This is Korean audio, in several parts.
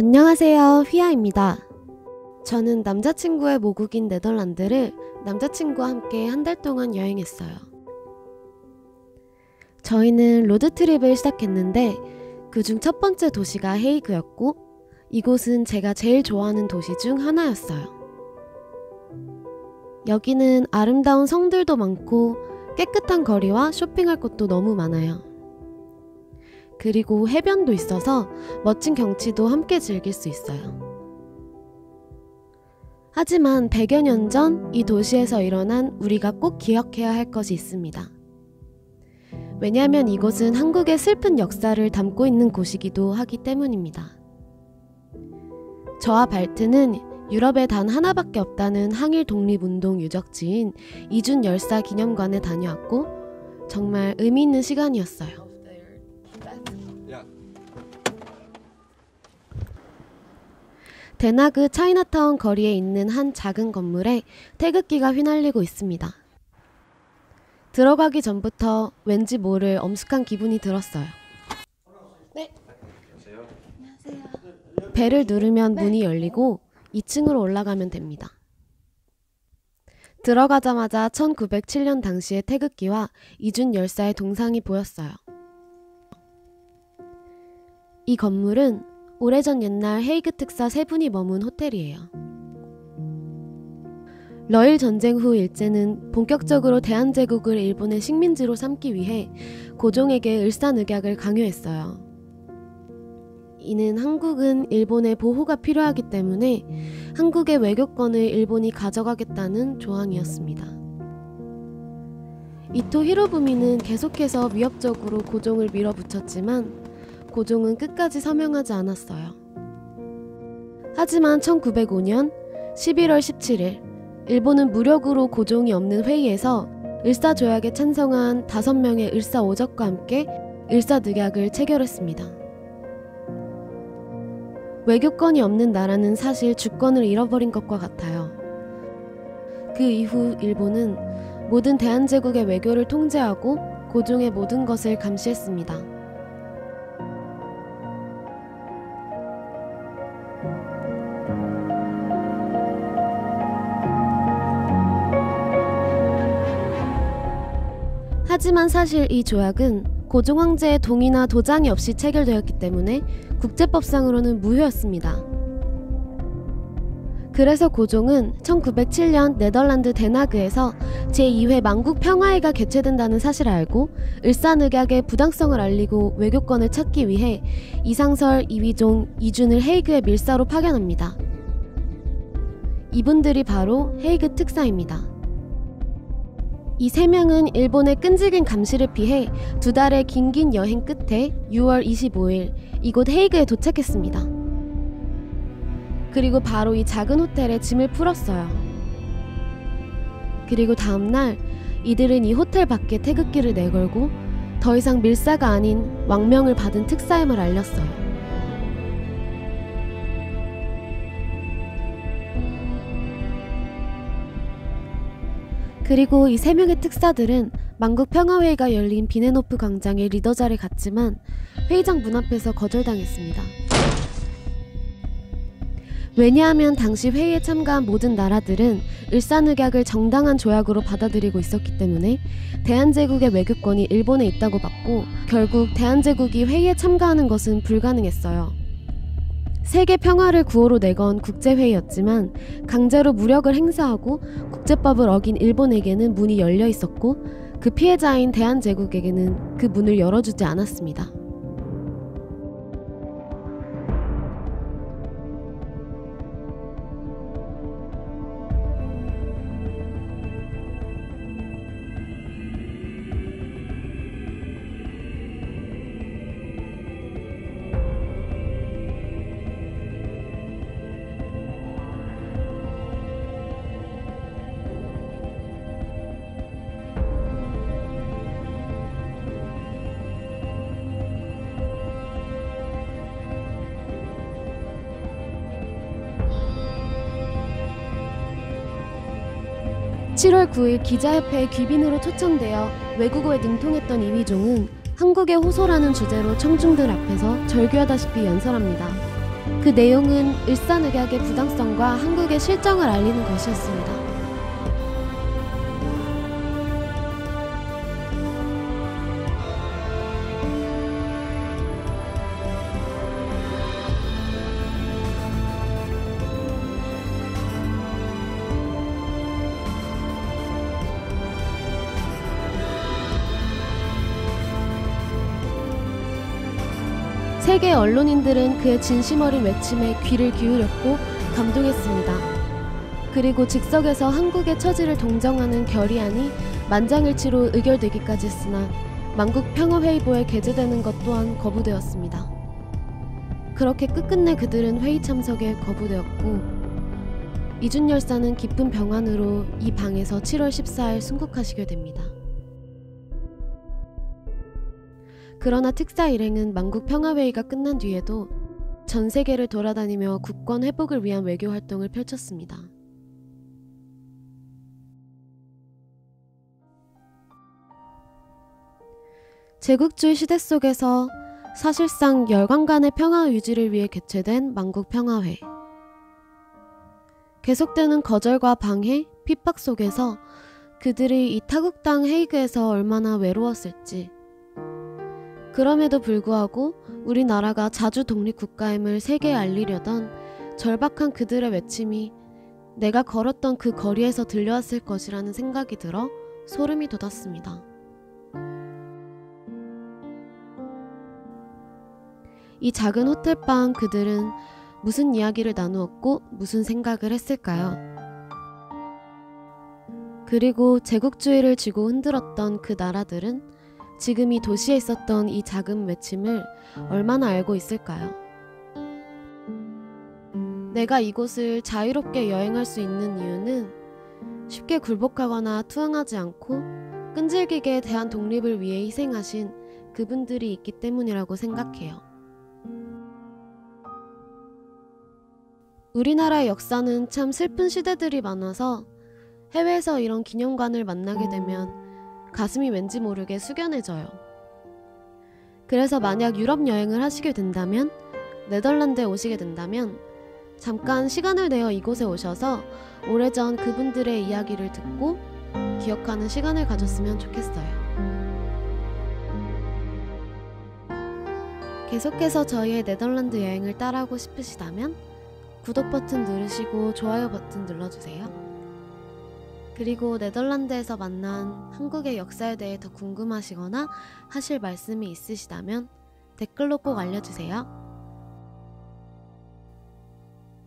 안녕하세요, 휘아입니다. 저는 남자친구의 모국인 네덜란드를 남자친구와 함께 한 달 동안 여행했어요. 저희는 로드트립을 시작했는데 그중 첫 번째 도시가 헤이그였고 이곳은 제가 제일 좋아하는 도시 중 하나였어요. 여기는 아름다운 성들도 많고 깨끗한 거리와 쇼핑할 곳도 너무 많아요. 그리고 해변도 있어서 멋진 경치도 함께 즐길 수 있어요. 하지만 100여 년 전 이 도시에서 일어난 우리가 꼭 기억해야 할 것이 있습니다. 왜냐하면 이곳은 한국의 슬픈 역사를 담고 있는 곳이기도 하기 때문입니다. 저와 발트는 유럽에 단 하나밖에 없다는 항일 독립운동 유적지인 이준 열사 기념관에 다녀왔고 정말 의미 있는 시간이었어요. 데나그 차이나타운 거리에 있는 한 작은 건물에 태극기가 휘날리고 있습니다. 들어가기 전부터 왠지 모를 엄숙한 기분이 들었어요. 네. 안녕하세요. 벨을 누르면 문이 열리고 2층으로 올라가면 됩니다. 들어가자마자 1907년 당시의 태극기와 이준 열사의 동상이 보였어요. 이 건물은 오래전 옛날 헤이그 특사 3분이 머문 호텔이에요. 러일 전쟁 후 일제는 본격적으로 대한제국을 일본의 식민지로 삼기 위해 고종에게 을사늑약을 강요했어요. 이는 한국은 일본의 보호가 필요하기 때문에 한국의 외교권을 일본이 가져가겠다는 조항이었습니다. 이토 히로부미는 계속해서 위협적으로 고종을 밀어붙였지만 고종은 끝까지 서명하지 않았어요. 하지만 1905년 11월 17일 일본은 무력으로 고종이 없는 회의에서 을사조약에 찬성한 5명의 을사오적과 함께 을사늑약을 체결했습니다. 외교권이 없는 나라는 사실 주권을 잃어버린 것과 같아요. 그 이후 일본은 모든 대한제국의 외교를 통제하고 고종의 모든 것을 감시했습니다. 하지만 사실 이 조약은 고종 황제의 동의나 도장이 없이 체결되었기 때문에 국제법상으로는 무효였습니다. 그래서 고종은 1907년 네덜란드 데나그에서 제2회 만국 평화회가 개최된다는 사실을 알고 을사늑약의 부당성을 알리고 외교권을 찾기 위해 이상설, 이휘종, 이준을 헤이그의 밀사로 파견합니다. 이분들이 바로 헤이그 특사입니다. 이 3명은 일본의 끈질긴 감시를 피해 2달의 긴 여행 끝에 6월 25일 이곳 헤이그에 도착했습니다. 그리고 바로 이 작은 호텔에 짐을 풀었어요. 그리고 다음날 이들은 이 호텔 밖에 태극기를 내걸고 더 이상 밀사가 아닌 왕명을 받은 특사임을 알렸어요. 그리고 이 3명의 특사들은 만국평화회의가 열린 비네노프 광장의 리더 자리를 갔지만 회의장 문 앞에서 거절당했습니다. 왜냐하면 당시 회의에 참가한 모든 나라들은 을사늑약을 정당한 조약으로 받아들이고 있었기 때문에 대한제국의 외교권이 일본에 있다고 봤고 결국 대한제국이 회의에 참가하는 것은 불가능했어요. 세계 평화를 구호로 내건 국제회의였지만 강제로 무력을 행사하고 국제법을 어긴 일본에게는 문이 열려 있었고 그 피해자인 대한제국에게는 그 문을 열어주지 않았습니다. (7월 9일) 기자협회의 귀빈으로 초청되어 외국어에 능통했던 이휘종은 한국의 호소라는 주제로 청중들 앞에서 절규하다시피 연설합니다. 그 내용은 일산의학의 부당성과 한국의 실정을 알리는 것이었습니다. 세계 언론인들은 그의 진심 어린 외침에 귀를 기울였고 감동했습니다. 그리고 즉석에서 한국의 처지를 동정하는 결의안이 만장일치로 의결되기까지 했으나 만국평화회의보에 게재되는 것 또한 거부되었습니다. 그렇게 끝끝내 그들은 회의 참석에 거부되었고 이준 열사는 깊은 병환으로 이 방에서 7월 14일 순국하시게 됩니다. 그러나 특사 일행은 만국평화회의가 끝난 뒤에도 전 세계를 돌아다니며 국권 회복을 위한 외교 활동을 펼쳤습니다. 제국주의 시대 속에서 사실상 열강 간의 평화 유지를 위해 개최된 만국평화회. 계속되는 거절과 방해, 핍박 속에서 그들이 이 타국당 헤이그에서 얼마나 외로웠을지, 그럼에도 불구하고 우리나라가 자주 독립국가임을 세계에 알리려던 절박한 그들의 외침이 내가 걸었던 그 거리에서 들려왔을 것이라는 생각이 들어 소름이 돋았습니다. 이 작은 호텔방 그들은 무슨 이야기를 나누었고 무슨 생각을 했을까요? 그리고 제국주의를 쥐고 흔들었던 그 나라들은 지금 이 도시에 있었던 이 작은 외침을 얼마나 알고 있을까요? 내가 이곳을 자유롭게 여행할 수 있는 이유는 쉽게 굴복하거나 투항하지 않고 끈질기게 대한 독립을 위해 희생하신 그분들이 있기 때문이라고 생각해요. 우리나라의 역사는 참 슬픈 시대들이 많아서 해외에서 이런 기념관을 만나게 되면 가슴이 왠지 모르게 숙연해져요. 그래서 만약 유럽 여행을 하시게 된다면, 네덜란드에 오시게 된다면 잠깐 시간을 내어 이곳에 오셔서 오래전 그분들의 이야기를 듣고 기억하는 시간을 가졌으면 좋겠어요. 계속해서 저희의 네덜란드 여행을 따라하고 싶으시다면 구독 버튼 누르시고 좋아요 버튼 눌러주세요. 그리고 네덜란드에서 만난 한국의 역사에 대해 더 궁금하시거나 하실 말씀이 있으시다면 댓글로 꼭 알려주세요.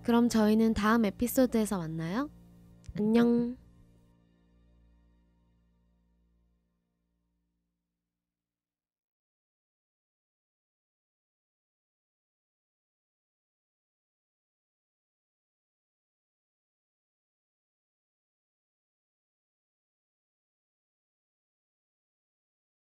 그럼 저희는 다음 에피소드에서 만나요. 안녕.